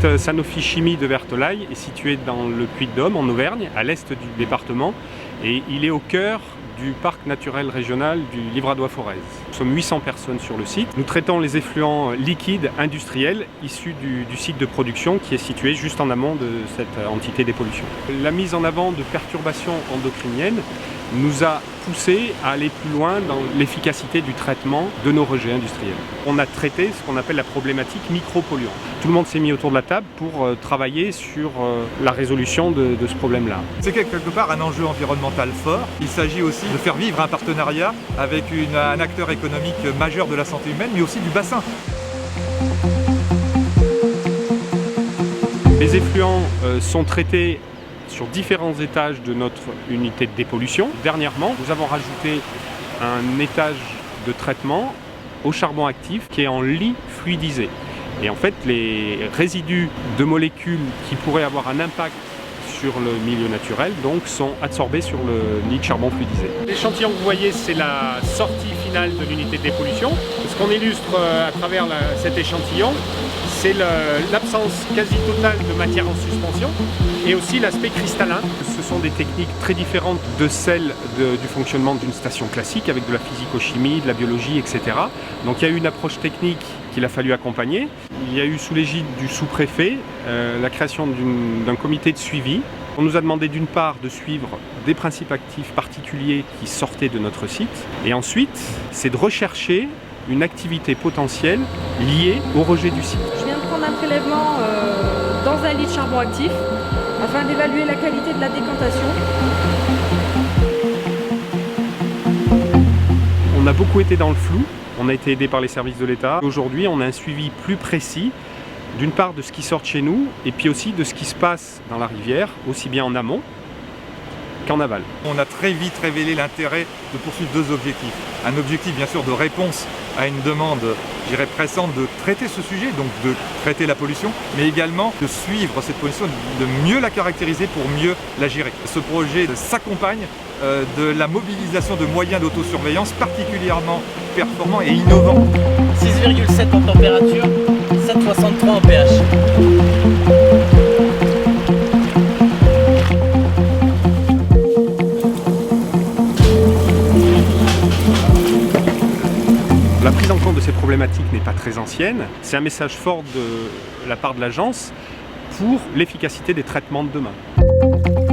site Sanofi Chimie de Vertolaye est situé dans le Puy-de-Dôme, en Auvergne, à l'est du département, et il est au cœur du parc naturel régional du Livradois-Forez. Nous sommes 800 personnes sur le site. Nous traitons les effluents liquides industriels issus du site de production qui est situé juste en amont de cette entité dépollution. La mise en avant de perturbations endocriniennes nous a poussé à aller plus loin dans l'efficacité du traitement de nos rejets industriels. On a traité ce qu'on appelle la problématique micropolluante. Tout le monde s'est mis autour de la table pour travailler sur la résolution de ce problème-là. C'est quelque part un enjeu environnemental fort. Il s'agit aussi de faire vivre un partenariat avec un acteur économique majeur de la santé humaine, mais aussi du bassin. Les effluents sont traités sur différents étages de notre unité de dépollution. Dernièrement, nous avons rajouté un étage de traitement au charbon actif qui est en lit fluidisé. Et en fait, les résidus de molécules qui pourraient avoir un impact sur le milieu naturel donc, sont absorbés sur le lit de charbon fluidisé. L'échantillon que vous voyez, c'est la sortie finale de l'unité de dépollution. Ce qu'on illustre à travers cet échantillon, c'est l'absence quasi totale de matière en suspension et aussi l'aspect cristallin. Ce sont des techniques très différentes de celles du fonctionnement d'une station classique avec de la physico-chimie, de la biologie, etc. Donc il y a eu une approche technique qu'il a fallu accompagner. Il y a eu sous l'égide du sous-préfet la création d'un comité de suivi. On nous a demandé d'une part de suivre des principes actifs particuliers qui sortaient de notre site et ensuite c'est de rechercher une activité potentielle liée au rejet du site. Je viens de prendre un prélèvement dans un lit de charbon actif afin d'évaluer la qualité de la décantation. On a beaucoup été dans le flou, on a été aidé par les services de l'État. Aujourd'hui, on a un suivi plus précis, d'une part de ce qui sort de chez nous et puis aussi de ce qui se passe dans la rivière, aussi bien en amont qu'en aval. On a très vite révélé l'intérêt de poursuivre deux objectifs. Un objectif bien sûr de réponse à une demande, je dirais pressante, de traiter ce sujet, donc de traiter la pollution, mais également de suivre cette pollution, de mieux la caractériser pour mieux la gérer. Ce projet s'accompagne de la mobilisation de moyens d'autosurveillance particulièrement performants et innovants. 6,7 en température, 7,63 en pH. La prise en compte de ces problématiques n'est pas très ancienne. C'est un message fort de la part de l'agence pour l'efficacité des traitements de demain.